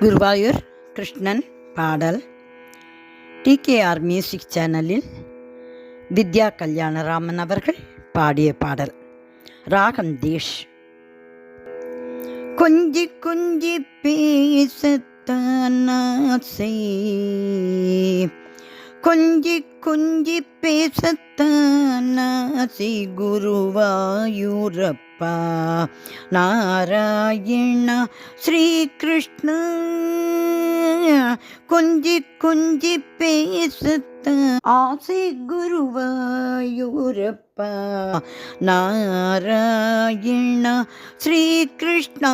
குருவாயூர் கிருஷ்ணன் பாடல் TKR music சேனலில் வித்யா கல்யாணராமன் அவர்கள் பாடிய பாடல். ராகம் தேஷ். கொஞ்சி கொஞ்சி பேசத்தான் ஆசை, கொஞ்சி கொஞ்சி பேசத்தான் ஆசை குருவாயூரப்பா நாராயணா ஸ்ரீகிருஷ்ண. கொஞ்சி கொஞ்சி பேசத்தான் ஆசை குருவாயூரப்பா நாராயணா ஸ்ரீகிருஷ்ண.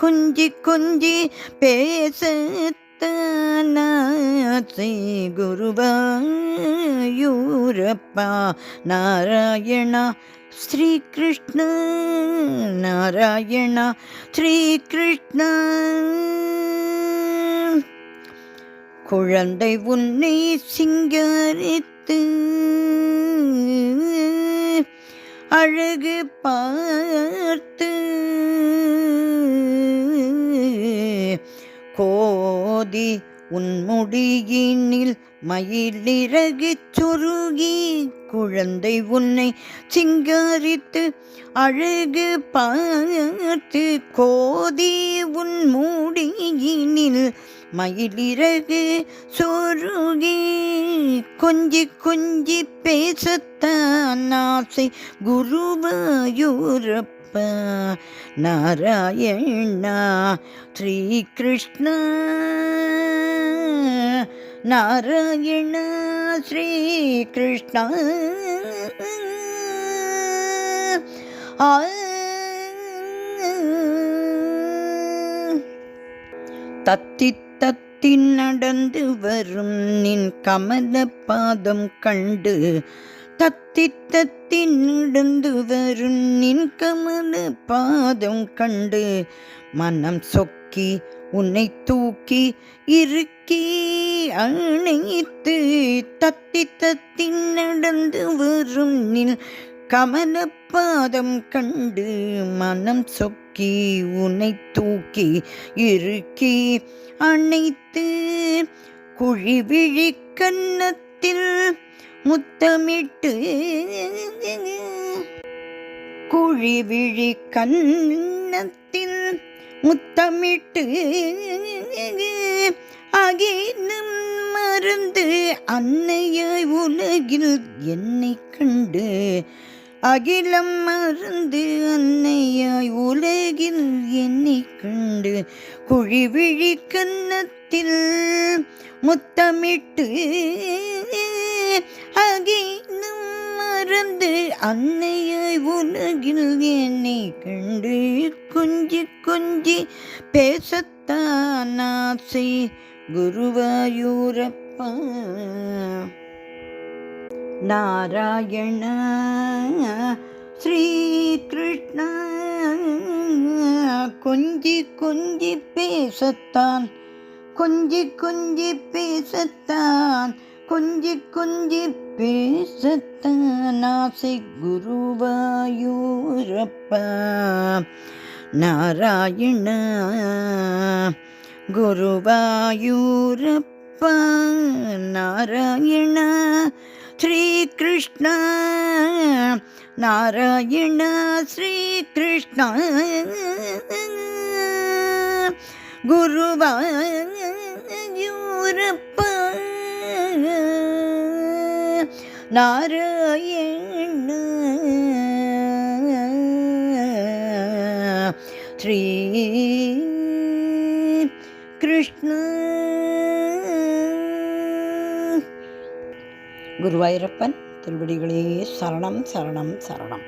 கொஞ்சி கொஞ்சி பேசத்தானாசை குருவாயூரப்பா நாராயணா ஸ்ரீகிருஷ்ண. நாராயணா ஸ்ரீகிருஷ்ண. குழந்தை உன்னை சிங்கரித்து அழகு பார்த்து கோதி உன் முடியினில் மயிலிறகு சொருகி, குழந்தை உன்னை சிங்கரித்து அழகு பார்த்து கோதி உன் முடியினில் மயிலிறகு சொருகி, கொஞ்சி கொஞ்சி பேசத்தான் ஆசை குருவாயூரப்பா நாராயணா ஸ்ரீகிருஷ்ண. நாராயணா ஸ்ரீகிருஷ்ண. தத்தி தத்தி நடந்து வரும் நின் கமல பாதம் கண்டு, தத்தி தத்தி நடந்து வரும் நின் கமல பாதம் கண்டு, மனம் சொக்கி உன்னை தூக்கி இறுக்கி அணைத்து, தத்தி தத்தி நடந்து வரும் நின் கமல பாதம் கண்டு, மனம் சொக்கி உன்னை தூக்கி இறுக்கி அணைத்து, குழிவிழி கன்னத்தில் முத்தமிட்டு, குழிவிழி கன்னத்தில் முத்தமிட்டு, அகிலம் மறந்து அன்னையாய் உலகில் என்னை கண்டு, அகிலம் மறந்து அன்னையாய் உலகில் என்னை கண்டு, குழிவிழி கன்னத்தில் முத்தமிட்டு, அகிலம் மறந்து அன்னையாய் உலகில் என்னை கண்டு, கொஞ்சி கொஞ்சி பேசத்தான் ஆசை குருவாயூரப்பா நாராயணா ஸ்ரீகிருஷ்ண. கொஞ்சி கொஞ்சி பேசத்தான், கொஞ்சி கொஞ்சி பேசத்தான், கொஞ்சி கொஞ்சி பேசத்தான் ஆசை குருவாயூரப்பா நாராயணா குருவாயூரப்பா நாராயணா ஸ்ரீகிருஷ்ண. நாராயணா ஸ்ரீகிருஷ்ண. குருவாயூரப்பா நாராயண ஸ்ரீ கிருஷ்ண. குருவாயூரப்பன் திருவடிகளே சரணம் சரணம் சரணம்.